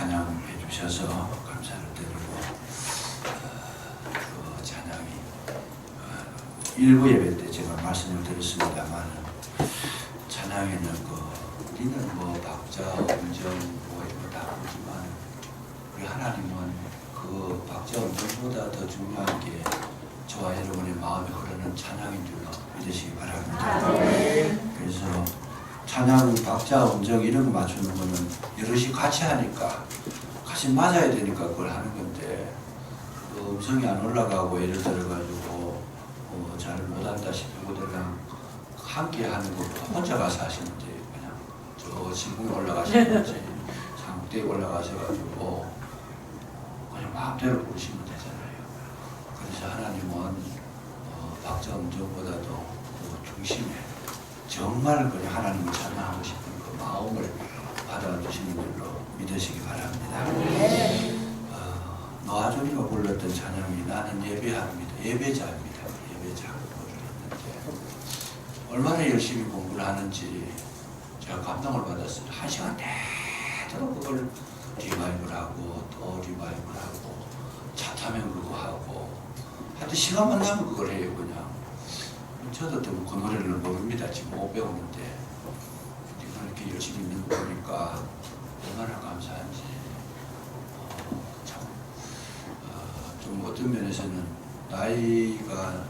찬양해 주셔서 감사를 드리고 그 찬양이 일부 예배 때 제가 말씀을 드렸습니다만 찬양에는 우리는 박자, 음정 이거 다 그렇지만 우리 하나님은 그 박자, 음정보다 더 중요한 게 저와 여러분의 마음에 흐르는 찬양인 줄로 믿으시기 바랍니다. 그래서 찬양, 박자, 음정 이런 거 맞추는 거는 여럿이 같이 하니까 같이 맞아야 되니까 그걸 하는 건데 음성이 안 올라가고 예를 들어가지고 잘 못한다 싶고 그냥 함께 하는 것보다 혼자 가서 하시는지 그냥 저 지붕에 올라가시는지 상대에 올라가셔가지고 그냥 마음대로 부르시면 되잖아요. 그래서 하나님은 박자, 음정보다도 그 중심에 정말 그냥 하나님을 찬양하고 싶은 그 마음을 받아주시는 걸로 믿으시기 바랍니다. 노아조리가 불렀던 찬양이 나는 예배합니다. 예배자입니다. 예배자. 불렀는데 얼마나 열심히 공부를 하는지 제가 감동을 받았어요. 1시간 내도록 그걸 리바이브를 하고 또 리바이브를 하고 차 타면 그거 하고 하여튼 시간만 나면 그걸 해요. 그냥 저도 또 그 노래를 모릅니다. 지금 못 배우는데 이렇게 열심히 있는 거 보니까 얼마나 감사한지 참 좀 어떤 면에서는 나이가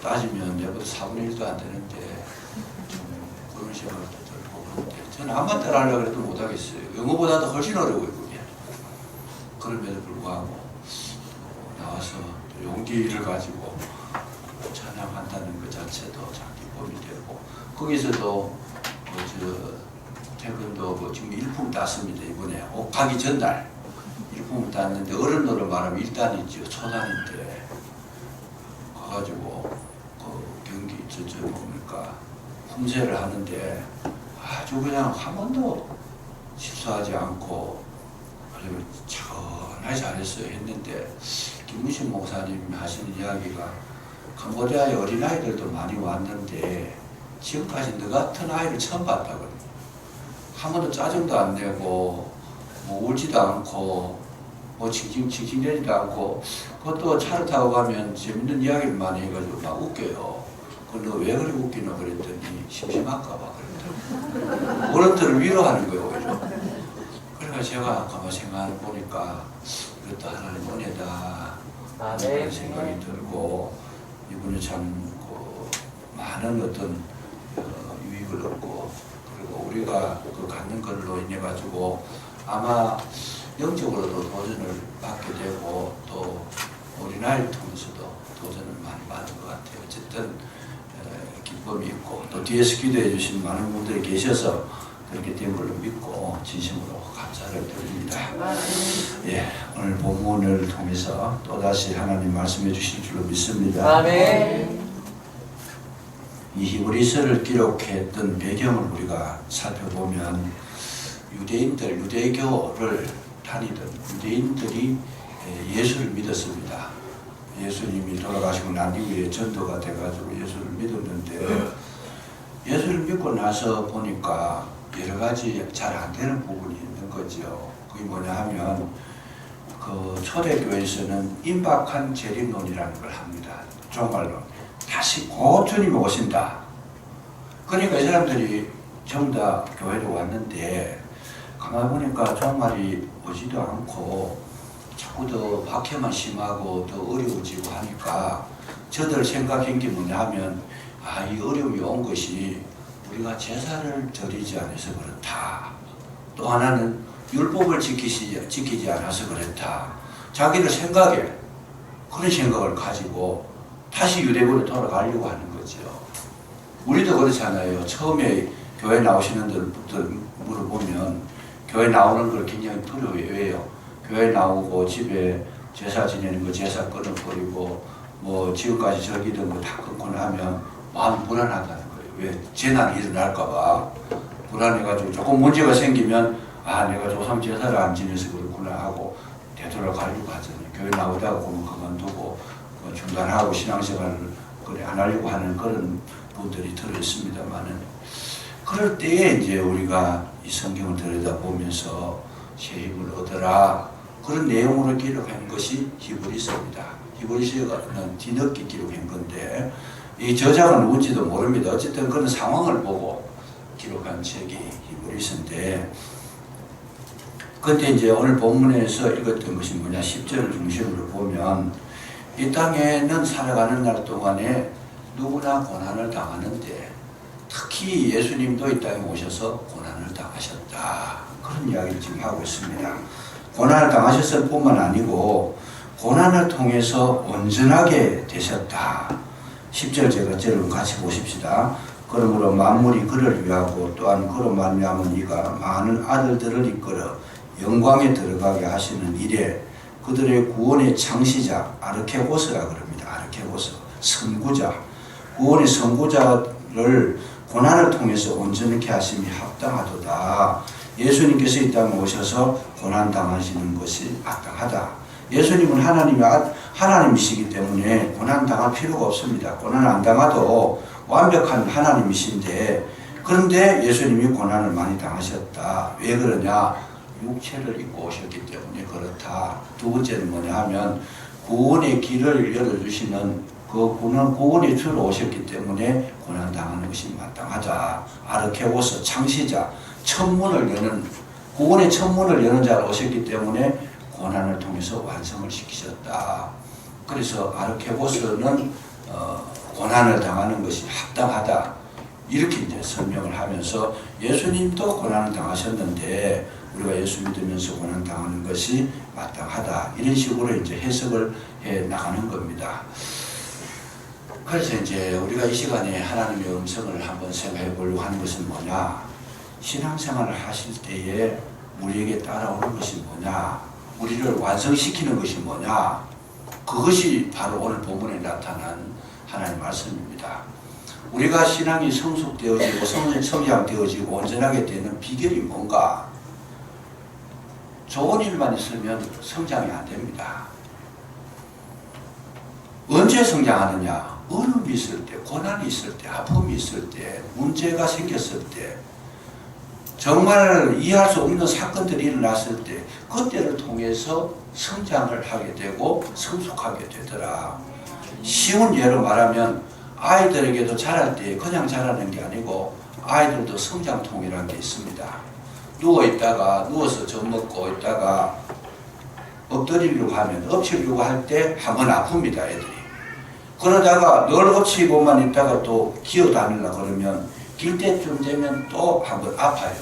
따지면 내보다 4분의 1도 안 되는데 좀 그런 생각도 들고 그런데 저는 암만 따라하려고 해도 못하겠어요. 영어보다도 훨씬 어려워요. 그게. 그럼에도 불구하고 나와서 용기를 가지고 찬양한다는 것 자체도 참 기쁨이 되고 거기서도 태권도 지금 일품 땄습니다. 이번에 가기 전날 일품을 땄는데 어른으로 말하면 1단이죠. 초단인데 가가지고 그 경기 보니까 품새를 하는데 아주 그냥 한 번도 실수하지 않고 아주 차분하게 잘했어요. 했는데 김문식 목사님 하시는 이야기가 캄보디아의 어린아이들도 많이 왔는데 지금까지 너 같은 아이를 처음 봤다고. 한 번도 짜증도 안 내고 울지도 않고 칭칭대지도 않고 그것도 차를 타고 가면 재밌는 이야기를 많이 해가지고 막 웃겨요. 그걸 너 왜 그리 웃기나 그랬더니 심심할까 봐 그랬더니 어른들을 위로하는 거예요. 오히려. 그러니까 제가 가만 생각해 보니까 이것도 하나님 은혜다 그런 생각이 들고 이분이 참 많은 어떤 유익을 얻고 그리고 우리가 그 갖는 걸로 인해 가지고 아마 영적으로도 도전을 받게 되고 또 어린아이를 통해서도 도전을 많이 받은 것 같아요. 어쨌든 기쁨이 있고 또 뒤에서 기도해 주신 많은 분들이 계셔서 그렇게 된 걸로 믿고 진심으로 감사를 드립니다. 예, 오늘 본문을 통해서 또다시 하나님 말씀해 주실 줄로 믿습니다. 아멘. 이 히브리서를 기록했던 배경을 우리가 살펴보면 유대교를 다니던 유대인들이 예수를 믿었습니다. 예수님이 돌아가시고 난 이후에 전도가 돼가지고 예수를 믿었는데 예수를 믿고 나서 보니까 여러 가지 잘 안 되는 부분이 있는 거죠. 그게 뭐냐 하면 그 초대교회에서는 임박한 재림론이라는 걸 합니다. 종말론. 다시 곧 주님이 오신다. 그러니까 이 사람들이 전부 다 교회로 왔는데 가만히 보니까 종말이 오지도 않고 자꾸 더 박해만 심하고 더 어려워지고 하니까 저들 생각한 게 뭐냐 하면 이 어려움이 온 것이 우리가 제사를 드리지 않아서 그렇다. 또 하나는 율법을 지키지 않아서 그렇다. 자기들 생각에 그런 생각을 가지고 다시 유대교로 돌아가려고 하는 거죠. 우리도 그렇잖아요. 처음에 교회 나오시는 분들 물어보면 교회 나오는 걸 굉장히 두려워해요. 교회 나오고 집에 제사 지내는 거 제사 끊어버리고 지금까지 저기던 거 다 끊고 나면 마음이 불안하다는 거예요. 왜? 재난이 일어날까봐 불안해가지고 조금 문제가 생기면 내가 조상 제사를 안 지내서 그렇구나 하고 되돌아가려고 하잖아요. 교회 나오다가 보면 그만두고 중단하고 신앙생활을 안 하려고 하는 그런 분들이 들어있습니다만은 그럴 때에 이제 우리가 이 성경을 들여다보면서 새 힘을 얻어라. 그런 내용으로 기록한 것이 히브리서입니다. 히브리서는 뒤늦게 기록한 건데 이 저자가 누군지도 모릅니다. 어쨌든 그런 상황을 보고 기록한 책이 히브리서인데, 그때 이제 오늘 본문에서 읽었던 것이 뭐냐, 10절을 중심으로 보면 이 땅에는 살아가는 날 동안에 누구나 고난을 당하는데 특히 예수님도 이 땅에 오셔서 고난을 당하셨다. 그런 이야기를 지금 하고 있습니다. 고난을 당하셨을 뿐만 아니고 고난을 통해서 온전하게 되셨다. 10절 제가 저를 같이 보십시다. 그러므로 만물이 그를 위하고 또한 그로 말미암은 이가 많은 아들들을 이끌어 영광에 들어가게 하시는 일에 그들의 구원의 창시자 아르케고스라 그럽니다. 아르케고스, 선구자, 구원의 선구자를 고난을 통해서 온전하게 하심이 합당하도다. 예수님께서 이 땅에 오셔서 고난 당하시는 것이 마땅하다. 예수님은 하나님이시기 때문에 고난 당할 필요가 없습니다. 고난 안 당하도 완벽한 하나님이신데, 그런데 예수님이 고난을 많이 당하셨다. 왜 그러냐? 육체를 입고 오셨기 때문에 그렇다. 두 번째는 뭐냐 하면 구원의 길을 열어주시는 그 구원의 주로 오셨기 때문에 고난 당하는 것이 마땅하다. 아르케고스, 창시자, 천문을 여는, 구원의 천문을 여는 자로 오셨기 때문에 고난을 통해서 완성을 시키셨다. 그래서 아르케고스는 고난을 당하는 것이 합당하다. 이렇게 이제 설명을 하면서 예수님도 고난을 당하셨는데 우리가 예수 믿으면서 고난 당하는 것이 마땅하다. 이런 식으로 이제 해석을 해 나가는 겁니다. 그래서 이제 우리가 이 시간에 하나님의 음성을 한번 생각해 보려고 하는 것은 뭐냐? 신앙생활을 하실 때에 우리에게 따라오는 것이 뭐냐? 우리를 완성시키는 것이 뭐냐? 그것이 바로 오늘 본문에 나타난 하나님의 말씀입니다. 우리가 신앙이 성숙되어지고 성장되어지고 온전하게 되는 비결이 뭔가? 좋은 일만 있으면 성장이 안 됩니다. 언제 성장하느냐? 어려움이 있을 때, 고난이 있을 때, 아픔이 있을 때, 문제가 생겼을 때, 정말 이해할 수 없는 사건들이 일어났을 때 그때를 통해서 성장을 하게 되고 성숙하게 되더라. 쉬운 예로 말하면 아이들에게도 자랄 때 그냥 자라는 게 아니고 아이들도 성장통이라는 게 있습니다. 누워서 젖 먹고 있다가 엎드리려고 하면, 엎치려고 할 때 한번 아픕니다, 애들이. 그러다가 늘 엎치고만 있다가 또 기어다니려고 그러면 길 때쯤 되면 또 한번 아파요.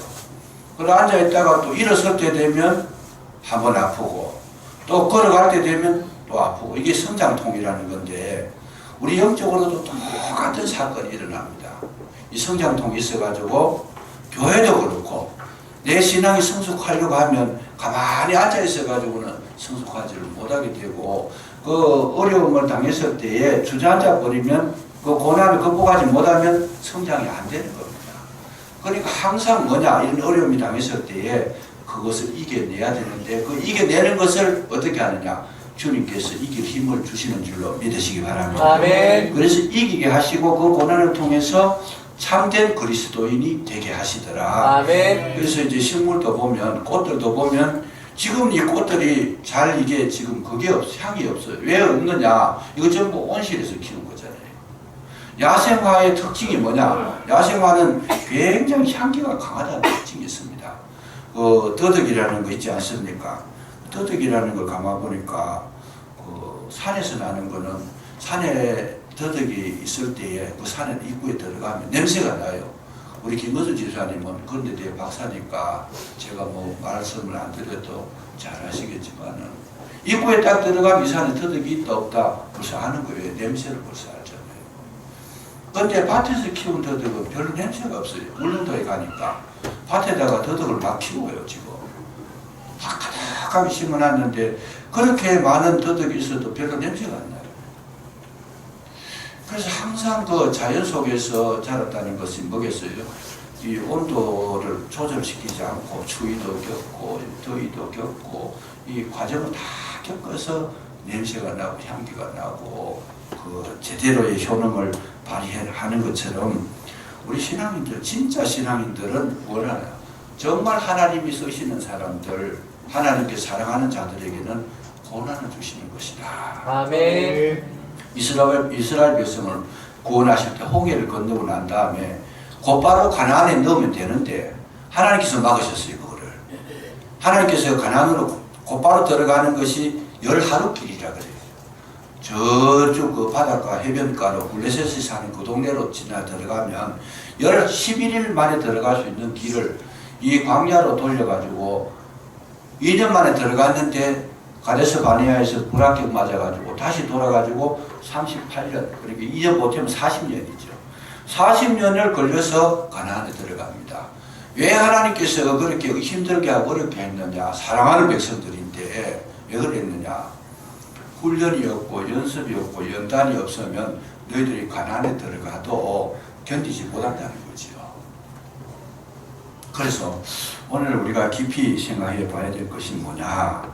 그리고 앉아있다가 또 일어설 때 되면 한번 아프고 또 걸어갈 때 되면 또 아프고, 이게 성장통이라는 건데 우리 영적으로도 똑같은 사건이 일어납니다. 이 성장통이 있어가지고 교회도 그렇고 내 신앙이 성숙하려고 하면 가만히 앉아있어가지고는 성숙하지를 못하게 되고, 그 어려움을 당했을 때에 주저앉아 버리면 그 고난을 극복하지 못하면 성장이 안 되는 겁니다. 그러니까 항상 뭐냐, 이런 어려움이 당했을 때에 그것을 이겨내야 되는데 그 이겨내는 것을 어떻게 하느냐, 주님께서 이길 힘을 주시는 줄로 믿으시기 바랍니다. 아멘. 그래서 이기게 하시고 그 고난을 통해서 참된 그리스도인이 되게 하시더라. 아멘. 그래서 이제 식물도 보면, 꽃들도 보면 지금 이 꽃들이 잘 이게 지금 그게 향이 없어요. 왜 없느냐? 이거 전부 온실에서 키운 거잖아요. 야생화의 특징이 뭐냐? 야생화는 굉장히 향기가 강하다는 특징이 있습니다. 더덕이라는 거 있지 않습니까? 더덕이라는 걸 가만보니까 산에서 나는 거는, 산에 더덕이 있을 때에 그 산에 입구에 들어가면 냄새가 나요. 우리 김거준 지사님은 그런 데 대해 박사니까 제가 뭐 말씀을 안 드려도 잘 아시겠지만은 입구에 딱 들어가면 이 산에 더덕이 있다 없다 벌써 아는 거예요. 냄새를 벌써 알잖아요. 근데 밭에서 키운 더덕은 별로 냄새가 없어요. 울릉도에 가니까 밭에다가 더덕을 막 키워요. 지금 가득하게 심어놨는데 그렇게 많은 더덕이 있어도 별로 냄새가 안 나요. 그래서 항상 그 자연 속에서 자랐다는 것이 뭐겠어요? 이 온도를 조절시키지 않고 추위도 겪고 더위도 겪고 이 과정을 다 겪어서 냄새가 나고 향기가 나고 그 제대로의 효능을 발휘하는 것처럼 우리 신앙인들, 진짜 신앙인들은 뭘 하냐? 정말 하나님이 쓰시는 사람들, 하나님께서 사랑하는 자들에게는 고난을 주시는 것이다. 아멘. 이스라엘 백성을 구원하실 때 홍해를 건너고 난 다음에 곧바로 가나안에 넣으면 되는데 하나님께서 막으셨어요. 그거를. 하나님께서 가나안으로 곧바로 들어가는 것이 10하루길이라 그래요. 저쪽 그 바닷가 해변가로 블레셋이 사는 그 동네로 지나 들어가면 11일 만에 들어갈 수 있는 길을 이 광야로 돌려가지고 2년 만에 들어갔는데 가데스 바네아에서 불합격 맞아가지고 다시 돌아가지고 38년, 그러니까 2년 못하면 40년이죠. 40년을 걸려서 가나안에 들어갑니다. 왜 하나님께서 그렇게 힘들게 하고 어렵게 했느냐? 사랑하는 백성들인데 왜 그랬느냐? 훈련이 없고 연습이 없고 연단이 없으면 너희들이 가나안에 들어가도 견디지 못한다는 거죠. 그래서 오늘 우리가 깊이 생각해 봐야 될 것이 뭐냐?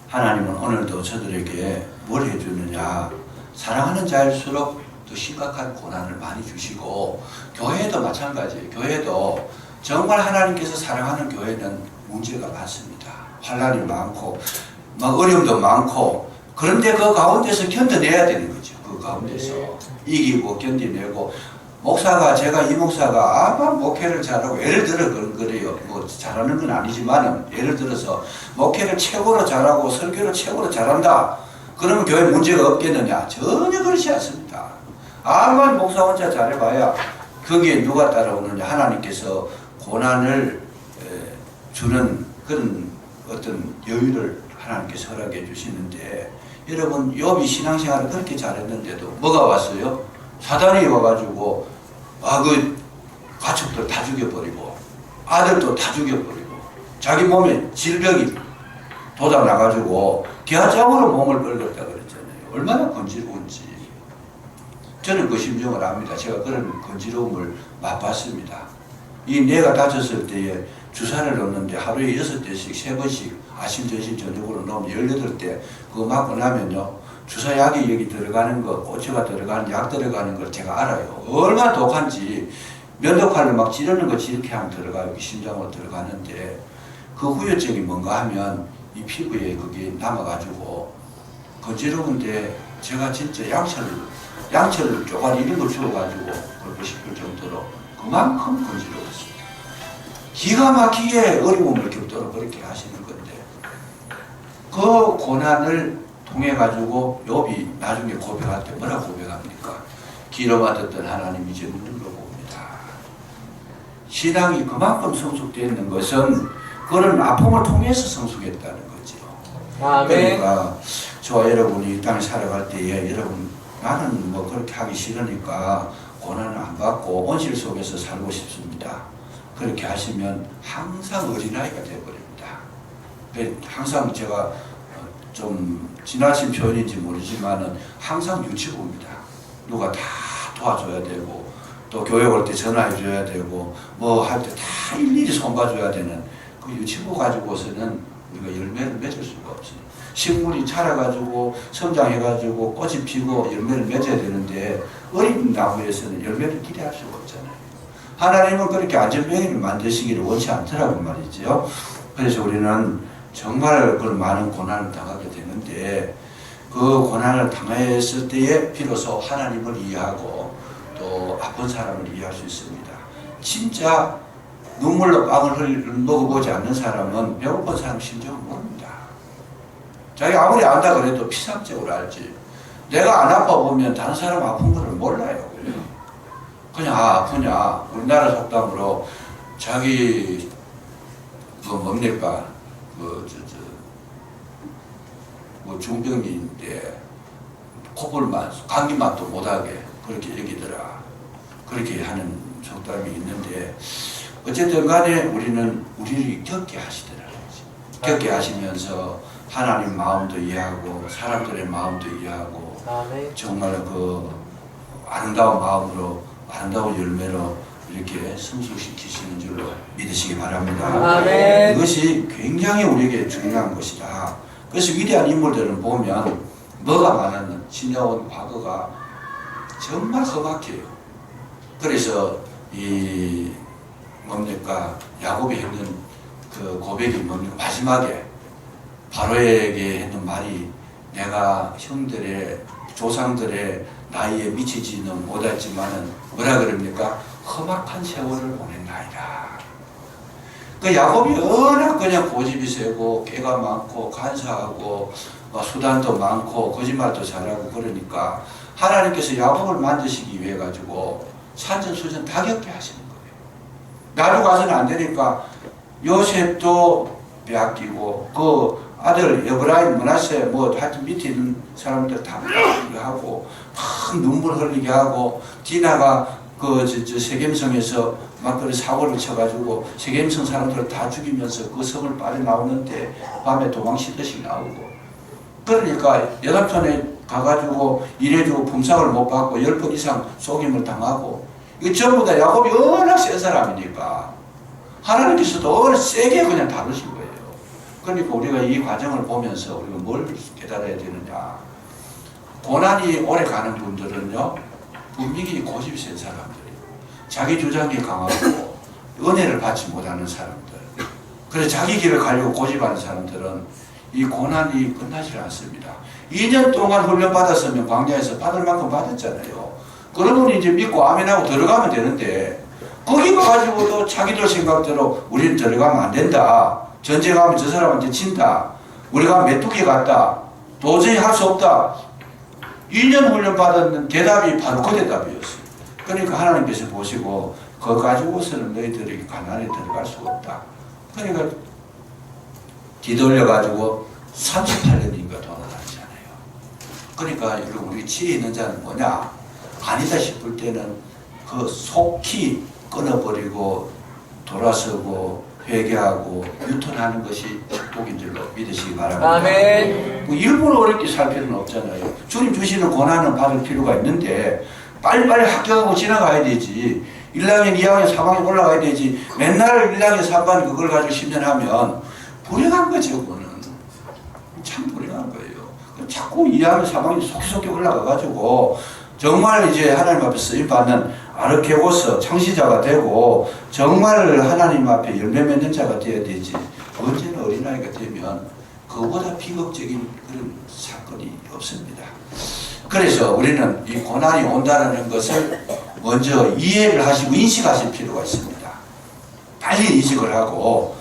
하나님은 오늘도 저들에게 뭘 해주느냐? 사랑하는 자일수록 더 심각한 고난을 많이 주시고, 교회도 마찬가지예요. 교회도 정말 하나님께서 사랑하는 교회는 문제가 많습니다. 환난이 많고 막 어려움도 많고, 그런데 그 가운데서 견뎌내야 되는 거죠. 그 가운데서 이기고 견뎌내고, 목사가, 제가 이 목사가 아마 목회를 잘하고, 예를 들어 그래요. 뭐 잘하는 건 아니지만 예를 들어서 목회를 최고로 잘하고 설교를 최고로 잘한다. 그러면 교회 문제가 없겠느냐? 전혀 그렇지 않습니다. 아마 목사 혼자 잘해봐야 거기에 누가 따라오느냐? 하나님께서 고난을 주는 그런 어떤 여유를 하나님께서 허락해 주시는데, 여러분 욥이 신앙생활을 그렇게 잘했는데도 뭐가 왔어요? 사단이 와가지고 그 가축들 다 죽여버리고 아들도 다 죽여버리고 자기 몸에 질병이 돋아나가지고 기아장으로 몸을 벌렸다 그랬잖아요. 얼마나 건지러운지. 저는 그 심정을 압니다. 제가 그런 건지러움을 맛봤습니다. 이 뇌가 다쳤을 때에 주사를 넣는데 하루에 6대씩 3번씩 아침 점심 저녁으로 넣으면 18대 그거 맞고 나면요, 주사약이 여기 들어가는 거, 꼬치가 들어가는 약 들어가는 걸 제가 알아요. 얼마나 독한지. 면도칼로 막 찌르는 거 이렇게 하면 들어가요. 심장으로 들어가는데 그 후유증이 뭔가 하면 이 피부에 그게 남아가지고 건지러운데, 제가 진짜 양철 쪼가리 이런 걸 주워가지고 걸고 싶을 정도로 그만큼 건지러웠습니다. 기가 막히게 어려움을 겪도록 그렇게 하시는 건데, 그 고난을 통해 가지고 욥이 나중에 고백할 때 뭐라 고백합니까? 기로 받았던 하나님이 이제 묻는 거 봅니다. 신앙이 그만큼 성숙되는 것은 그런 아픔을 통해서 성숙했다는 거죠. 아멘. 그러니까 저와 여러분이 이 땅에 살아갈 때에, 여러분 나는 뭐 그렇게 하기 싫으니까 고난을 안 받고 온실 속에서 살고 싶습니다. 그렇게 하시면 항상 어린아이가 되어버립니다. 항상 제가 좀 지나친 표현인지 모르지만은 항상 유치부입니다. 누가 다 도와줘야 되고, 또 교회 올 때 전화해 줘야 되고, 뭐 할 때 다 일일이 손봐줘야 되는 그 유치부 가지고서는 우리가 열매를 맺을 수가 없어요. 식물이 자라가지고 성장해가지고 꽃이 피고 열매를 맺어야 되는데 어린 나무에서는 열매를 기대할 수가 없잖아요. 하나님은 그렇게 안전병이를 만드시기를 원치 않더라고 말이죠. 그래서 우리는 정말 그런 많은 고난을 당하게 되는데, 그 고난을 당했을 때에 비로소 하나님을 이해하고 또 아픈 사람을 이해할 수 있습니다. 진짜 눈물로 빵을 먹어보지 않는 사람은 배고픈 사람 심정을 모릅니다. 자기 아무리 안다 그래도 피상적으로 알지. 내가 안 아파 보면 다른 사람 아픈 거를 몰라요. 그냥 아프냐. 우리나라 속담으로 자기 뭡니까? 뭐 중병인데 코골만 감기맛도 못하게 그렇게 여기더라. 그렇게 하는 속담이 있는데, 어쨌든 간에 우리는 우리를 겪게 하시더라고요. 겪게 하시면서 하나님 마음도 이해하고 사람들의 마음도 이해하고, 정말 그 아름다운 마음으로 아름다운 열매로 이렇게 성숙시키시는 줄로 믿으시기 바랍니다. 아멘. 이것이 굉장히 우리에게 중요한 것이다. 그래서 위대한 인물들을 보면 뭐가 많았는 지나온 과거가 정말 험악해요. 그래서 이 뭡니까 야곱이 했는 그 고백이 뭡니까? 마지막에 바로에게 했는 말이 내가 형들의 조상들의 나이에 미치지는 못했지만은 뭐라 그럽니까? 험악한 세월을 보냈나이다. 그 야곱이 워낙 그냥 고집이 세고 깨가 많고 간사하고 수단도 많고 거짓말도 잘하고 그러니까 하나님께서 야곱을 만드시기 위해 가지고 산전수전 다 겪게 하시는 거예요. 나로 가서는 안 되니까 요셉도 빼앗기고 그 아들 에브라임 므낫세 뭐 하여튼 밑에 있는 사람들 다 빼앗기게 하고 막 눈물 흘리게 하고 디나가 그 세겜성에서 막 그런 사고를 쳐가지고 세겜성 사람들을 다 죽이면서 그 성을 빠져나오는데 밤에 도망치듯이 나오고 그러니까 여삼촌에 가가지고 일해주고 품삯을 못 받고 10번 이상 속임을 당하고 이거 전부 다 야곱이 워낙 센 사람이니까 하나님께서도 워낙 세게 그냥 다루신 거예요. 그러니까 우리가 이 과정을 보면서 우리가 뭘 깨달아야 되느냐. 고난이 오래 가는 분들은요 분명히 고집이 센 사람들이에요. 자기 주장이 강하고 은혜를 받지 못하는 사람들. 그래서 자기 길을 가려고 고집하는 사람들은 이 고난이 끝나지 않습니다. 2년 동안 훈련 받았으면 광야에서 받을 만큼 받았잖아요. 그러면 이제 믿고 아멘하고 들어가면 되는데 거기 가가지고도 자기들 생각대로 우리는 들어가면 안 된다. 전쟁하면 저 사람한테 친다. 우리가 메뚜기 같다. 도저히 할 수 없다. 2년 훈련 받았는 대답이 바로 그 대답이었어요. 그러니까 하나님께서 보시고 그거 가지고서는 너희들이 가나안에 들어갈 수가 없다. 그러니까 뒤돌려가지고 38년인가 돌아다니잖아요. 그러니까 여러분 우리 지혜 있는 자는 뭐냐? 아니다 싶을 때는 그 속히 끊어버리고 돌아서고 회개하고 유턴하는 것이 축복인 줄로 믿으시기 바랍니다. 아멘. 뭐 일부러 어렵게 살 필요는 없잖아요. 주님 주시는 고난은 받을 필요가 있는데 빨리빨리 합격하고 지나가야 되지. 1학년, 2학년, 3학년 올라가야 되지. 맨날 1학년, 3반 그걸 가지고 10년 하면 불행한 거죠. 그거는 참 불행한 거예요. 자꾸 2학년, 3학년 속속히 올라가가지고 정말 이제 하나님 앞에 쓰임받는 아르케고스 창시자가 되고 정말 하나님 앞에 열매 맺는 자가 되어야 되지. 언제나 어린아이가 되면 그보다 비극적인 그런 사건이 없습니다. 그래서 우리는 이 고난이 온다는 것을 먼저 이해를 하시고 인식하실 필요가 있습니다. 빨리 인식을 하고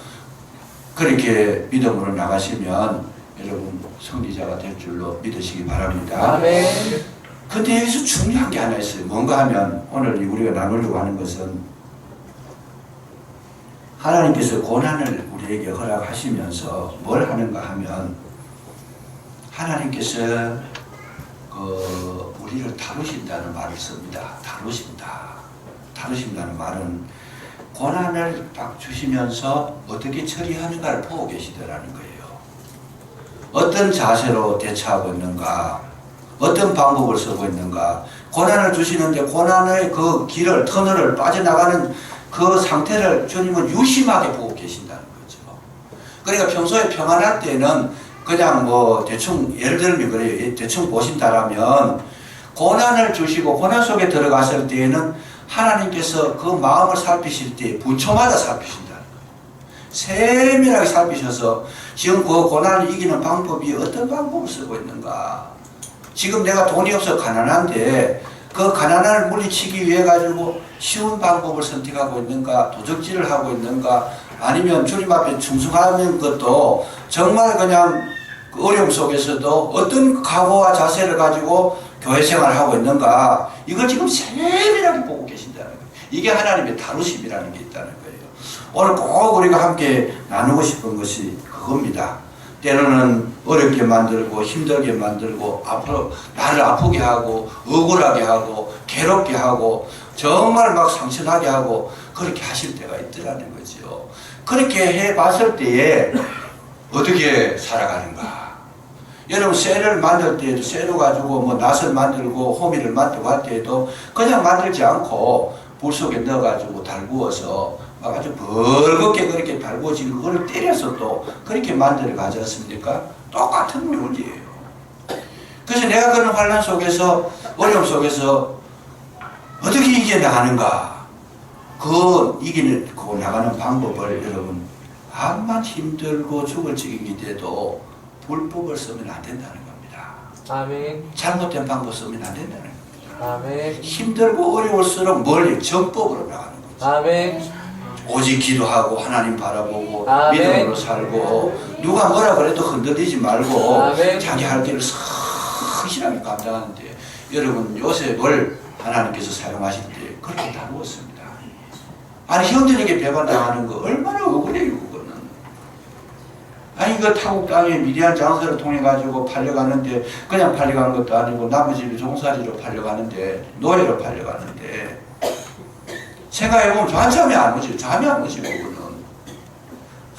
그렇게 믿음으로 나가시면 여러분 승리자가 될 줄로 믿으시기 바랍니다. 아멘. 근데 여기서 중요한 게 하나 있어요. 뭔가 하면 오늘 우리가 나누려고 하는 것은 하나님께서 고난을 우리에게 허락하시면서 뭘 하는가 하면 하나님께서 우리를 다루신다는 말을 씁니다. 다루신다는 말은 고난을 딱 주시면서 어떻게 처리하는가를 보고 계시더라는 거예요. 어떤 자세로 대처하고 있는가, 어떤 방법을 쓰고 있는가, 고난을 주시는데 고난의 그 길을, 터널을 빠져나가는 그 상태를 주님은 유심하게 보고 계신다는 거죠. 그러니까 평소에 평안할 때는 그냥 뭐 대충 예를 들면 그래요. 대충 보신다라면 고난을 주시고 고난 속에 들어갔을 때에는 하나님께서 그 마음을 살피실 때 분초마다 살피신다는 거예요. 세밀하게 살피셔서 지금 그 고난을 이기는 방법이 어떤 방법을 쓰고 있는가. 지금 내가 돈이 없어 가난한데 그 가난을 물리치기 위해 가지고 쉬운 방법을 선택하고 있는가, 도적질을 하고 있는가, 아니면 주님 앞에 충성하는 것도 정말 그냥 그 어려움 속에서도 어떤 각오와 자세를 가지고 교회 생활을 하고 있는가, 이걸 지금 세밀하게 보고 계신다는 거예요. 이게 하나님의 다루심이라는 게 있다는 거예요. 오늘 꼭 우리가 함께 나누고 싶은 것이 그겁니다. 때로는 어렵게 만들고 힘들게 만들고 앞으로 나를 아프게 하고 억울하게 하고 괴롭게 하고 정말 막 상처나게 하고 그렇게 하실 때가 있더라는 거죠. 그렇게 해봤을 때에 어떻게 살아가는가. 여러분 쇠를 만들 때에도 쇠로 가지고 뭐 낫을 만들고 호미를 만들고 할 때에도 그냥 만들지 않고 불 속에 넣어가지고 달구어서 아주 벌겋게 그렇게 달구어진 그걸 때려서 또 그렇게 만들어 가지 않습니까? 똑같은 논리예요. 그래서 내가 그런 환난 속에서 어려움 속에서 어떻게 이겨나가는가, 그 이겨내고 나가는 방법을 여러분 암만 힘들고 죽을 지경이 돼도 불법을 쓰면 안 된다는 겁니다. 아멘. 잘못된 방법 쓰면 안 된다는 겁니다. 아멘. 힘들고 어려울수록 멀리 정법으로 나가는 거죠. 아멘. 오직 기도하고 하나님 바라보고 아멘. 믿음으로 살고 누가 뭐라 그래도 흔들리지 말고 아멘. 자기 할 길을 성실하게 감당하는데 여러분 요셉을 하나님께서 사용하실 때 그렇게 다루었습니다. 아니 형들에게 배반당하는 거 얼마나 억울해요 그거는. 아니 그 타국 땅에 미디안 장사를 통해 가지고 팔려가는데 그냥 팔려가는 것도 아니고 나머지를 종살이로 팔려가는데 노예로 팔려가는데 생각해보면 잠이 안 오지. 잠이 안 오지 그거는.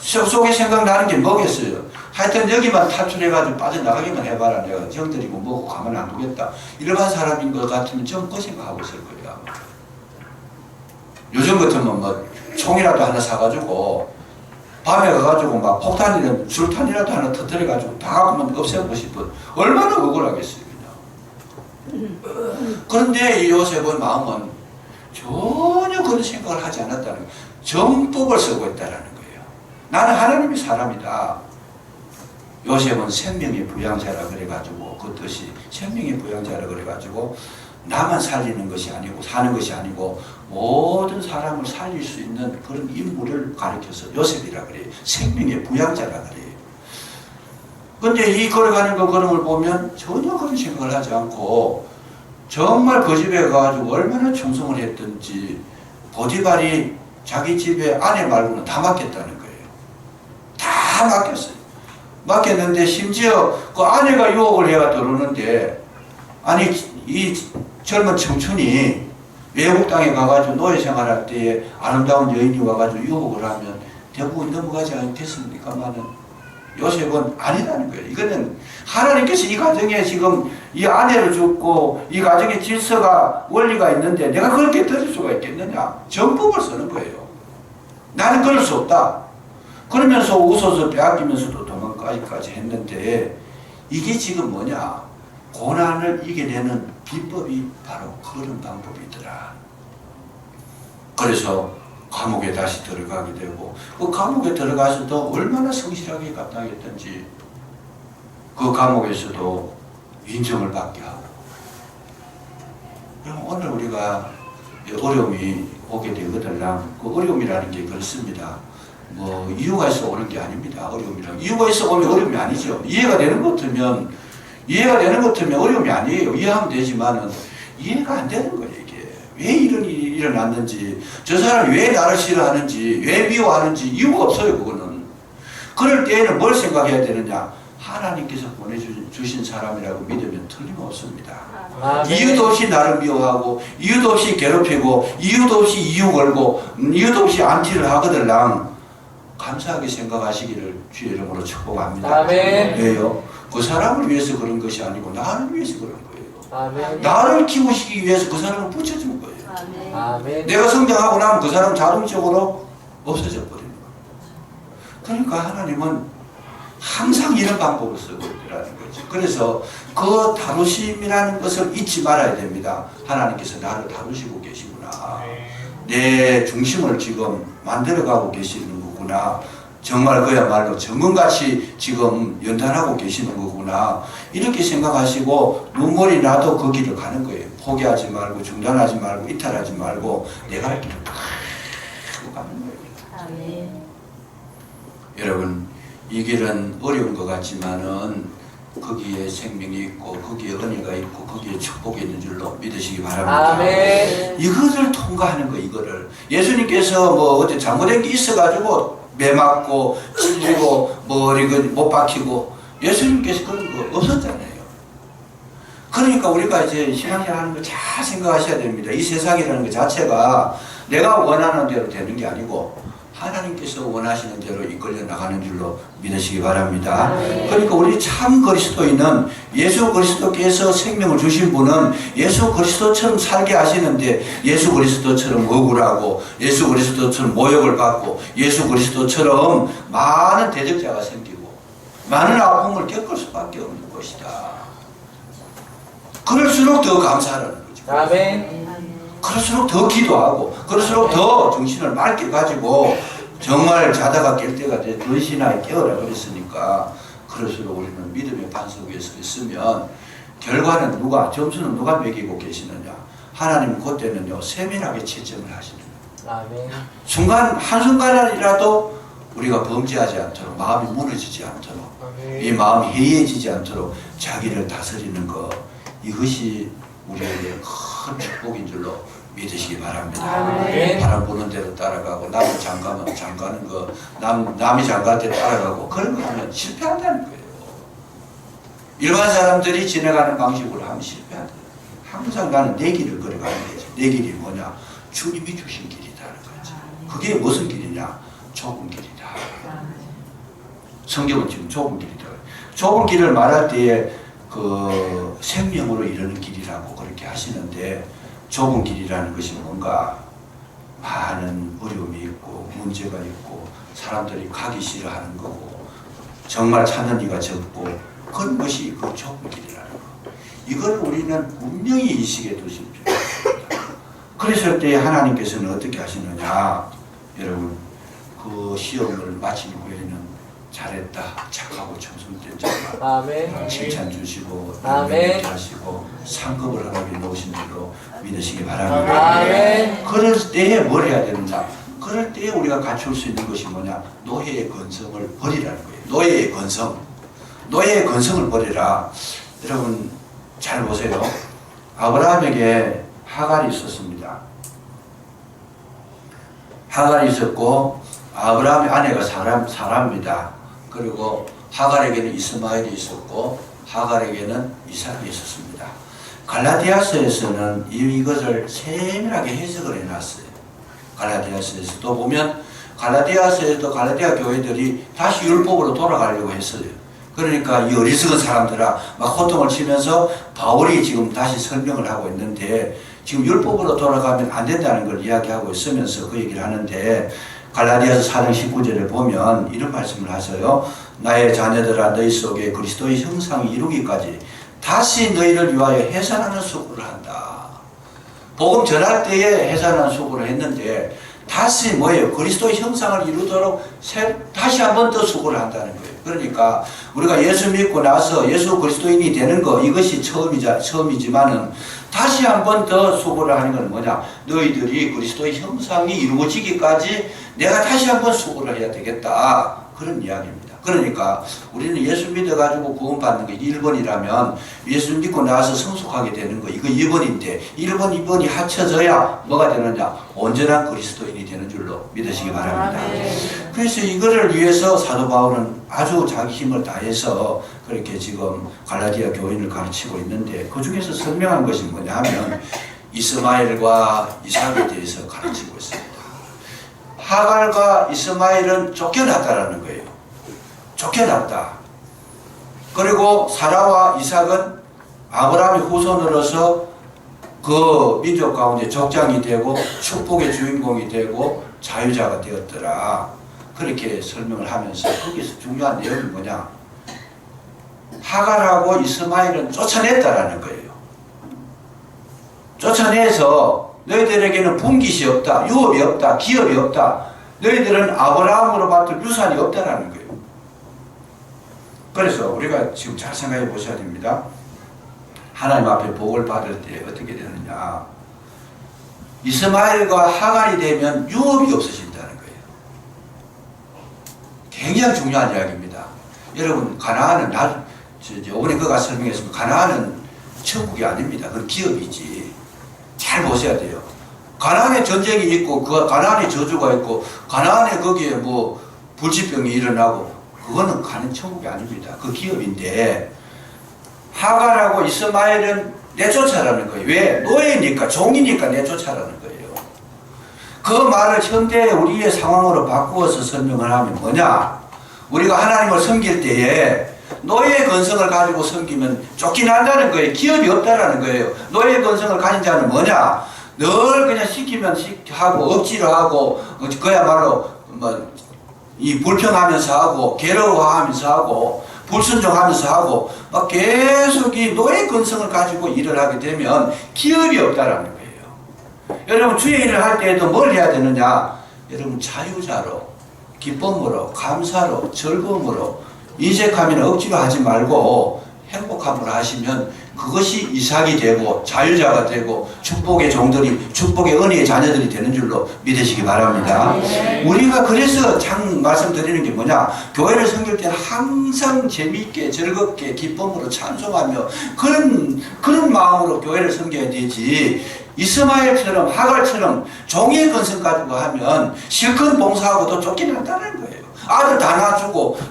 속에 생각나는 게 뭐겠어요. 하여튼 여기만 탈출해가지고 빠져나가기만 해봐라. 내가 형들이고 뭐고 가만 안 두겠다. 이러한 사람인 것 같으면 좀 그 생각하고 있을 거야. 요즘 같으면 뭐 총이라도 하나 사가지고 밤에 가가지고 막 폭탄이든 술탄이라도 하나 터뜨려가지고 다 그만 없애고 싶은 얼마나 억울하겠어요. 그냥. 그런데 이 요셉의 마음은 전혀 그런 생각을 하지 않았다는 거예요. 정법을 쓰고 있다는 거예요. 나는 하나님의 사람이다. 요셉은 생명의 부양자라 그래가지고 그 뜻이 생명의 부양자라 그래가지고 나만 살리는 것이 아니고 사는 것이 아니고 모든 사람을 살릴 수 있는 그런 인물을 가리켜서 요셉이라 그래요. 생명의 부양자라 그래요. 근데 이 걸어가는 그 걸음을 보면 전혀 그런 생각을 하지 않고 정말 그 집에 가가지고 얼마나 충성을 했든지 보디발이 자기 집에 아내 말고는 다 맡겼다는 거예요. 다 맡겼어요. 맡겼는데 심지어 그 아내가 유혹을 해가 들어오는데 아니 이 젊은 청춘이 외국 땅에 가가지고 노예 생활할 때에 아름다운 여인이 와가지고 유혹을 하면 대부분 넘어가지 않겠습니까마는 요셉은 아니라는 거예요. 이거는 하나님께서 이 가정에 지금 이 아내를 줬고 이 가정의 질서가 원리가 있는데 내가 그걸 깨뜨릴 수가 있겠느냐. 정법을 쓰는 거예요. 나는 그럴 수 없다. 그러면서 웃어서 빼앗기면서도 도망가기까지 했는데 이게 지금 뭐냐. 고난을 이겨내는 비법이 바로 그런 방법이더라. 그래서 감옥에 다시 들어가게 되고 그 감옥에 들어가서도 얼마나 성실하게 감당했던지 그 감옥에서도 인정을 받게 하고 그럼 오늘 우리가 어려움이 오게 되거든요. 그 어려움이라는 게 그렇습니다. 뭐 이유가 있어 오는 게 아닙니다. 어려움이란 이유가 있어 오면 어려움이 아니죠. 이해가 되는 것 같으면 어려움이 아니에요. 이해하면 되지만은 이해가 안 되는 거예요. 이게 왜 이런 일이 일어났는지 저 사람이 왜 나를 싫어하는지 왜 미워하는지 이유가 없어요. 그거는. 그럴 때에는 뭘 생각해야 되느냐. 하나님께서 보내주신 사람이라고 믿으면 틀림없습니다. 이유도 없이 나를 미워하고 이유도 없이 괴롭히고 이유도 없이 이유 걸고 이유도 없이 안티를 하거들랑 감사하게 생각하시기를 주의 이름으로 축복합니다. 아멘. 왜요? 그 사람을 위해서 그런 것이 아니고 나를 위해서 그런 거예요. 아멘. 나를 키우시기 위해서 그 사람을 붙여준 거예요. 아멘. 내가 성장하고 나면 그 사람 자동적으로 없어져 버리는 거예요. 그러니까 하나님은 항상 이런 방법을 쓰고 있다는 거죠. 그래서 그 다루심이라는 것을 잊지 말아야 됩니다. 하나님께서 나를 다루시고 계시구나. 내 중심을 지금 만들어가고 계시는 거구나. 정말 그야말로 정금같이 지금 연단하고 계시는 거구나. 이렇게 생각하시고 눈물이 나도 그 길을 가는 거예요. 포기하지 말고 중단하지 말고 이탈하지 말고 내가 할 길을 가고 가는 거예요. 아멘. 여러분 이 길은 어려운 것 같지만은 거기에 생명이 있고 거기에 은혜가 있고 거기에 축복이 있는 줄로 믿으시기 바랍니다. 아멘. 이거를 통과하는 거 이거를 예수님께서 뭐 어때 잘못된 게 있어가지고 매 맞고 찔리고 머리 못 박히고 예수님께서 그런 거 없었잖아요. 그러니까 우리가 이제 신앙생활하는 거 잘 생각하셔야 됩니다. 이 세상이라는 것 자체가 내가 원하는 대로 되는 게 아니고 하나님께서 원하시는 대로 이끌려 나가는 줄로 믿으시기 바랍니다. 그러니까 우리 참 그리스도인은 예수 그리스도께서 생명을 주신 분은 예수 그리스도처럼 살게 하시는데 예수 그리스도처럼 억울하고 예수 그리스도처럼 모욕을 받고 예수 그리스도처럼 많은 대적자가 생기고 많은 아픔을 겪을 수밖에 없는 것이다. 그럴수록 더 감사하라는 거죠. 아멘. 그럴수록 더 기도하고 그럴수록 더 정신을 맑게 가지고 정말 자다가 깰 때가 돼 더 신하에 깨어라 그랬으니까 그럴수록 우리는 믿음의 반석 위에 서 있으면 결과는 점수는 누가 매기고 계시느냐? 하나님은 그때는요 세밀하게 채점을 하시는 거예요. 아멘. 한순간이라도 우리가 범죄하지 않도록, 마음이 무너지지 않도록, 아멘. 이 마음이 해이해지지 않도록 자기를 다스리는 것, 이것이 우리에게 큰 축복인 줄로 믿으시기 바랍니다. 아멘. 바람 부는 대로 따라가고, 남이 장가는 거, 남이 장갈 때 따라가고, 그런 거 하면 실패한다는 거예요. 일반 사람들이 지나가는 방식으로 하면 실패한다. 항상 나는 내 길을 걸어가는 거지. 내 길이 뭐냐? 주님이 주신 길이다는 거지. 그게 무슨 길이냐? 좁은 길이다. 성경은 지금 좁은 길이다. 좁은 길을 말할 때에 그 생명으로 이르는 길이라고 그렇게 하시는데, 좁은 길이라는 것이 뭔가 많은 어려움이 있고 문제가 있고 사람들이 가기 싫어하는 거고 정말 찾는 이가 적고 그런 것이 그 좁은 길이라는 거. 이걸 우리는 분명히 인식해 두시면 좋겠습니다. 그랬을 때 하나님께서는 어떻게 하시느냐? 여러분, 그 시험을 마친 후에는 잘했다, 착하고 청순된 자가 아멘. 칭찬 주시고 아멘. 하시고 상급을 하나님이 놓으신 줄로 믿으시기 바랍니다. 아멘. 그럴 때에 뭘 해야 되느냐? 그럴 때에 우리가 갖출 수 있는 것이 뭐냐? 노예의 건성을 버리라는 거예요. 노예의 건성. 노예의 건성을 버리라. 여러분 잘 보세요. 아브라함에게 하갈이 있었습니다. 하갈이 있었고 아브라함의 아내가 사라입니다. 그리고 하갈에게는 이스마엘이 있었고 하갈에게는 이삭이 있었습니다. 갈라디아서에서는 이것을 세밀하게 해석을 해놨어요. 갈라디아서에서도 보면 갈라디아서에도 갈라디아 교회들이 다시 율법으로 돌아가려고 했어요. 그러니까 이 어리석은 사람들아 막 호통을 치면서 바울이 지금 다시 설명을 하고 있는데 지금 율법으로 돌아가면 안 된다는 걸 이야기하고 있으면서 그 얘기를 하는데 갈라디아서 4장 19절에 보면 이런 말씀을 하셔요. 나의 자녀들아 너희 속에 그리스도의 형상이 이루기까지 다시 너희를 위하여 해산하는 수고를 한다. 복음 전할 때에 해산하는 수고를 했는데 다시 뭐예요? 그리스도의 형상을 이루도록 다시 한 번 더 수고를 한다는 거예요. 그러니까 우리가 예수 믿고 나서 예수 그리스도인이 되는 거 이것이 처음이지만은 다시 한 번 더 수고를 하는 건 뭐냐? 너희들이 그리스도의 형상이 이루어지기까지 내가 다시 한 번 수고를 해야 되겠다. 그런 이야기입니다. 그러니까 우리는 예수 믿어가지고 구원받는 게 1번이라면 예수 믿고 나서 성숙하게 되는 거 이거 2번인데 1번, 2번이 합쳐져야 뭐가 되느냐? 온전한 그리스도인이 되는 줄로 믿으시기 바랍니다. 그래서 이거를 위해서 사도 바울은 아주 자기 힘을 다해서 그렇게 지금 갈라디아 교인을 가르치고 있는데 그 중에서 설명한 것이 뭐냐 하면 이스마엘과 이삭에 대해서 가르치고 있습니다. 하갈과 이스마엘은 쫓겨났다라는 거예요. 쫓겨났다. 그리고 사라와 이삭은 아브라함의 후손으로서 그 민족 가운데 족장이 되고 축복의 주인공이 되고 자유자가 되었더라. 그렇게 설명을 하면서 거기서 중요한 내용이 뭐냐? 하갈하고 이스마엘은 쫓아냈다라는 거예요. 쫓아내서 너희들에게는 분깃이 없다, 유업이 없다, 기업이 없다. 너희들은 아브라함으로 받을 유산이 없다라는 거예요. 그래서 우리가 지금 잘 생각해 보셔야 됩니다. 하나님 앞에 복을 받을 때 어떻게 되느냐? 이스마엘과 하갈이 되면 유업이 없어진다는 거예요. 굉장히 중요한 이야기입니다. 여러분 가나안은 이번에 그가 설명했습니다. 가나안은 천국이 아닙니다. 그건 기업이지. 잘 보셔야 돼요. 가나안에 전쟁이 있고 그 가나안에 저주가 있고 가나안에 거기에 뭐 불치병이 일어나고 그거는 가는 천국이 아닙니다. 그 기업인데 하갈하고 이스마엘은 내쫓아라는 거예요. 왜? 노예니까 종이니까 내쫓아라는 거예요. 그 말을 현대 우리의 상황으로 바꾸어서 설명을 하면 뭐냐? 우리가 하나님을 섬길 때에 노예의 건성을 가지고 섬기면 쫓겨난다는 거예요. 기업이 없다라는 거예요. 노예의 건성을 가진 자는 뭐냐? 늘 그냥 시키면 하고 억지로 하고 그야말로 이 불평하면서 하고 괴로워하면서 하고 불순종하면서 하고 막 계속 이 노예 건성을 가지고 일을 하게 되면 기업이 없다라는 거예요. 여러분 주의 일을 할 때에도 뭘 해야 되느냐? 여러분 자유자로 기쁨으로 감사로 즐거움으로 인색하면 억지로 하지 말고 행복함으로 하시면 그것이 이삭이 되고 자유자가 되고 축복의 종들이 축복의 은혜의 자녀들이 되는 줄로 믿으시기 바랍니다. 우리가 그래서 참 말씀드리는 게 뭐냐, 교회를 섬길 때는 항상 재미있게 즐겁게 기쁨으로 찬송하며 그런 마음으로 교회를 섬겨야 되지, 이스마엘처럼 하갈처럼 종의 근성 가지고 하면 실컷 봉사하고도 쫓겨난다는 거예요. 아들 다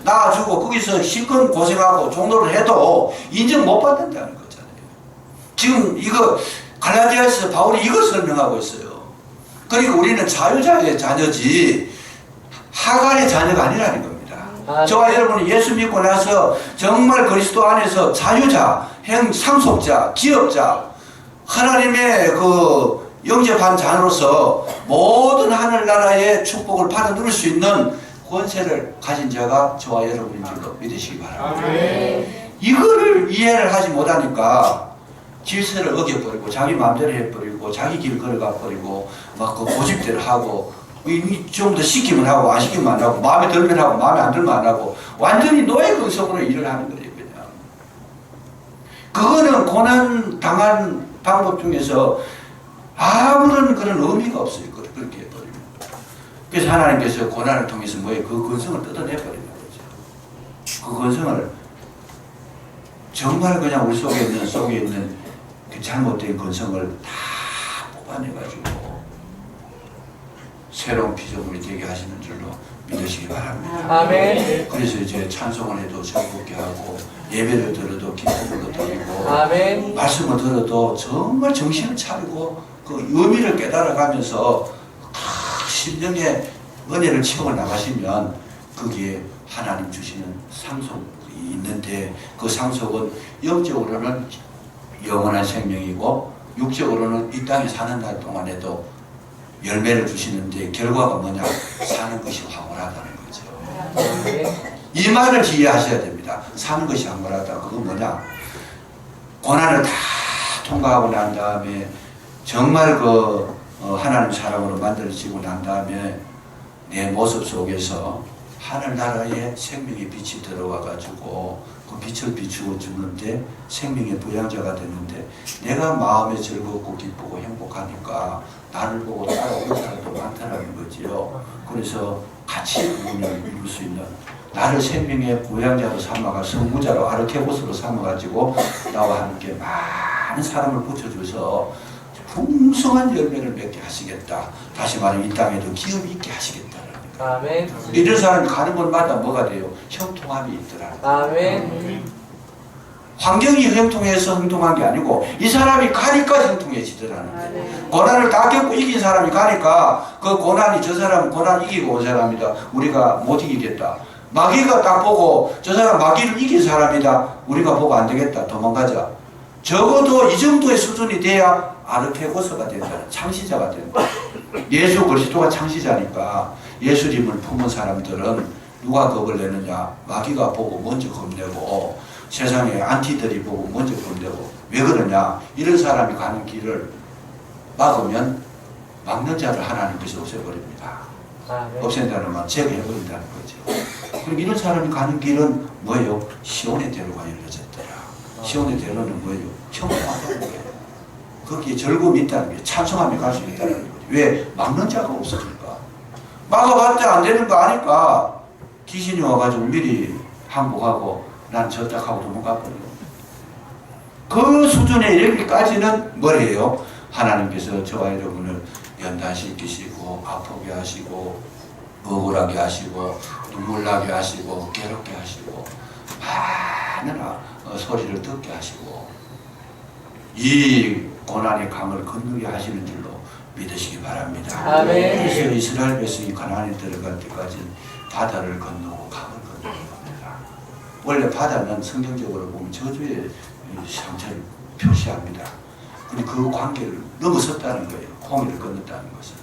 낳아주고 거기서 실컷 고생하고 종로를 해도 인정 못 받는다는 거잖아요. 지금 이거 갈라디아에서 바울이 이걸 설명하고 있어요. 그러니까 우리는 자유자의 자녀지 하갈의 자녀가 아니라는 겁니다. 저와 여러분은 예수 믿고 나서 정말 그리스도 안에서 자유자, 상속자, 기업자, 하나님의 그 영접한 자로서 모든 하늘나라의 축복을 받아 누릴 수 있는 권세를 가진 자가 저와 여러분인 줄로 믿으시기 바랍니다. 이거를 이해를 하지 못하니까 질서를 어겨버리고 자기 마음대로 해버리고 자기 길 걸어가 버리고 막 그 고집대로 하고 좀 더 시키면 하고 안 시키면 안 하고 마음에 들면 하고 마음에 안 들면 안 하고 완전히 노예 근성으로 일을 하는 거예요. 그냥 그거는 고난 당한 방법 중에서 아무런 그런 의미가 없어요. 그렇게 해버리면. 그래서 하나님께서 고난을 통해서 뭐예요? 그 근성을 뜯어내버리는 거죠. 그 근성을 정말 그냥 우리 속에 있는 그 잘못된 근성을 다 뽑아내가지고 새로운 피조물이 되게 하시는 줄로 믿으시기 바랍니다. 아멘. 그래서 이제 찬송을 해도 즐겁게 하고 예배를 들어도 기쁨으로 드리고 아멘. 말씀을 들어도 정말 정신을 차리고 그 의미를 깨달아가면서 심령의 은혜를 채워 나가시면 거기에 하나님 주시는 상속이 있는데 그 상속은 영적으로는 영원한 생명이고 육적으로는 이 땅에 사는 날 동안에도 열매를 주시는데 결과가 뭐냐? 사는 것이 황홀하다는 거죠. 이 말을 이해하셔야 됩니다. 사는 것이 황홀하다. 그건 뭐냐? 고난을 다 통과하고 난 다음에 정말 하나님 사람으로 만들어지고 난 다음에 내 모습 속에서 하늘나라의 생명의 빛이 들어와 가지고 그 빛을 비추어 주는데 생명의 부양자가 되는데 내가 마음에 즐겁고 기쁘고 행복하니까 나를 보고 따라오는 사람도 많다는 거지요. 그래서 같이 구원을 이룰 수 있는 나를 생명의 부양자로 삼아가 선구자로 아르케고스로 삼아가지고 나와 함께 많은 사람을 붙여줘서 풍성한 열매를 맺게 하시겠다. 다시 말하면 이 땅에도 기업이 있게 하시겠다. 아멘. 이런 사람이 가는 곳마다 뭐가 돼요? 형통함이 있더라. 아멘. 환경이 형통해서 형통한 게 아니고 이 사람이 가니까 형통해지더라는 거예요. 고난을 다 겪고 이긴 사람이 가니까 그 고난이 저 사람은 고난 이기고 온 사람이다. 우리가 못 이기겠다. 마귀가 딱 보고 저 사람 마귀를 이긴 사람이다. 우리가 보고 안 되겠다. 도망가자. 적어도 이 정도의 수준이 돼야 아르케고스가 된다. 창시자가 된다. 예수 그리스도가 창시자니까 예수님을 품은 사람들은 누가 겁을 내느냐? 마귀가 보고 먼저 겁내고 세상에 안티들이 보고 먼저 겁내고 왜 그러냐? 이런 사람이 가는 길을 막으면 막는 자를 하나님께서 없애버립니다. 없앤다는 말 제거해버린다는 거죠. 그럼 이런 사람이 가는 길은 뭐예요? 시온의 대로가 열려졌더라. 시온의 대로는 뭐예요? 형통하다는 거예요. 거기에 즐거움이 있다는 거예요. 찬송함이 갈 수 있다는 거예요. 왜? 막는 자가 없어질까? 막아봤자 안 되는 거 아니까 귀신이 와가지고 미리 항복하고 난 저딱하고 도망가버려요. 그 수준에 이르기까지는 뭐래요? 하나님께서 저와 여러분을 연단시키시고 아프게 하시고 억울하게 하시고 눈물 나게 하시고 괴롭게 하시고 많은 소리를 듣게 하시고 이 고난의 강을 건너게 하시는 줄로 믿으시기 바랍니다. 아멘. 그래서 이스라엘 백성이 가나안에 들어갈 때까지 바다를 건너고 강을 건너는 겁니다. 원래 바다는 성경적으로 보면 저주의 상처를 표시합니다. 근데 그 관계를 넘어섰다는 거예요. 홍해를 건넜다는 것은.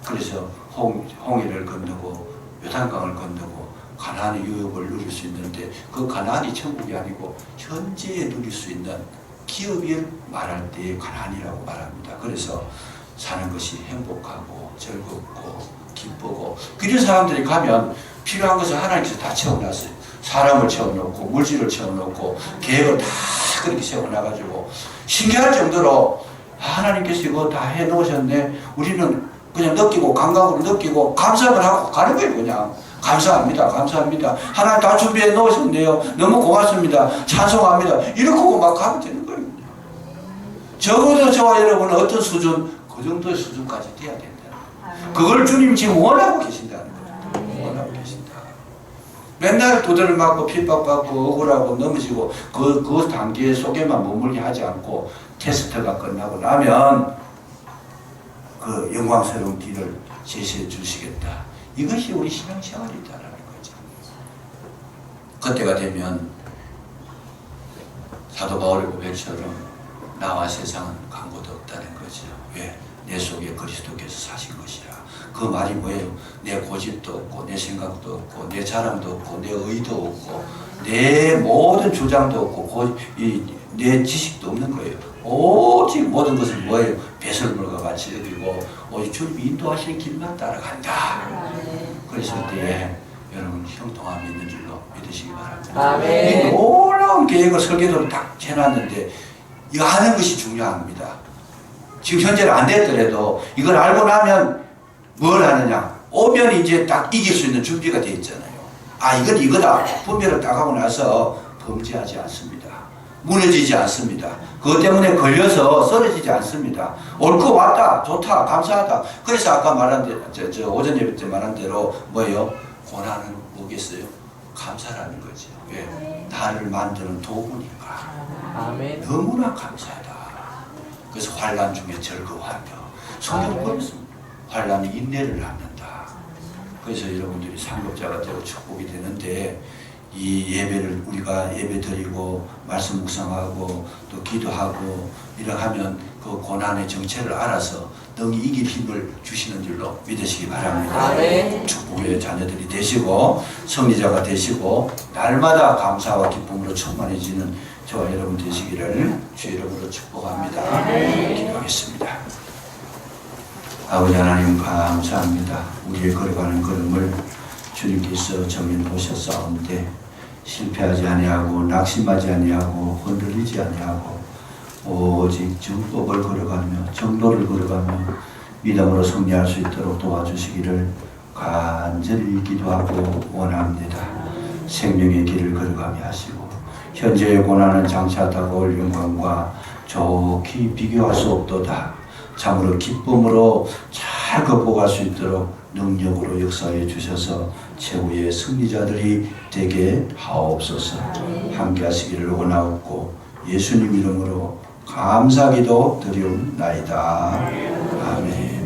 그래서 홍해를 건너고 요단강을 건너고 가나안의 유업을 누릴 수 있는데 그 가나안이 천국이 아니고 현재에 누릴 수 있는 기업을 말할 때 가나안이라고 말합니다. 그래서 사는 것이 행복하고 즐겁고 기쁘고 그런 사람들이 가면 필요한 것을 하나님께서 다 채워놨어요. 사람을 채워놓고 물질을 채워놓고 계획을 다 그렇게 세워놔가지고 신기할 정도로 하나님께서 이거 다 해놓으셨네. 우리는 그냥 느끼고 감각으로 느끼고 감사를 하고 가는 거예요. 그냥 감사합니다. 감사합니다. 하나님 다 준비해 놓으셨네요. 너무 고맙습니다. 찬송합니다. 이렇게 하고 막 가면 되는 거예요. 적어도 저와 여러분은 어떤 수준, 그 정도의 수준까지 돼야 된다. 그걸 주님 지금 원하고 계신다는 거예요. 원하고 계신다. 맨날 두드려 맞고 핍박받고 억울하고 넘어지고 그 단계 속에만 머물게 하지 않고 테스트가 끝나고 나면 그 영광스러운 길을 제시해 주시겠다. 이것이 우리 신앙생활이다라는 거죠. 그때가 되면 사도 바울의 고백처럼 나와 세상은 강고도 없다는 거죠. 왜? 내 속에 그리스도께서 사신 것이라. 그 말이 뭐예요? 내 고집도 없고 내 생각도 없고 내 자랑도 없고 내 의도 없고 내 모든 주장도 없고 내 지식도 없는 거예요. 오직 모든 것은 뭐예요? 배설물과 같이 여기고 오직 주님이 인도하시는 길만 따라간다. 그랬을 때에 여러분 형통함이 있는 줄로 믿으시기 바랍니다. 아멘. 이 놀라운 계획을 설계도를 딱 해놨는데 이거 하는 것이 중요합니다. 지금 현재는 안 됐더라도 이걸 알고 나면 뭘 하느냐? 오면 이제 딱 이길 수 있는 준비가 되어 있잖아요. 아, 이건 이거다. 분별을 딱 하고 나서 범죄하지 않습니다. 무너지지 않습니다. 그것 때문에 걸려서 쓰러지지 않습니다. 옳고 왔다, 좋다, 감사하다. 그래서 아까 말한 대로, 오전 예배 때 말한 대로 뭐예요? 고난은 뭐겠어요? 감사라는 거죠. 왜? 나를 만드는 도구니까. 아멘. 너무나 감사하다. 그래서 환난 중에 즐거워하며 성경 보였습니다. 환난이 인내를 낳는다. 그래서 여러분들이 상급자가 되고 축복이 되는데 이 예배를 우리가 예배 드리고 말씀 묵상하고 또 기도하고 이렇게 하면 그 고난의 정체를 알아서 능히 이길 힘을 주시는 줄로 믿으시기 바랍니다. 아멘. 축복의 자녀들이 되시고 승리자가 되시고 날마다 감사와 기쁨으로 충만해지는 저와 여러분 되시기를 주의 이름으로 축복합니다. 기도하겠습니다. 아버지 하나님 감사합니다. 우리의 걸어가는 걸음을 주님께서 정해 보셨사온데 실패하지 아니하고 낙심하지 아니하고 흔들리지 아니하고 오직 정법을 걸어가며 정도를 걸어가며 믿음으로 승리할 수 있도록 도와주시기를 간절히 기도하고 원합니다. 생명의 길을 걸어가며 하시고 현재의 고난은 장차 다가올 영광과 좋게 비교할 수 없도다. 참으로 기쁨으로 잘 극복할 수 있도록 능력으로 역사해 주셔서 최후의 승리자들이 되게 하옵소서. 함께 하시기를 원하옵고 예수님 이름으로 감사기도 드리옵나이다. 아멘.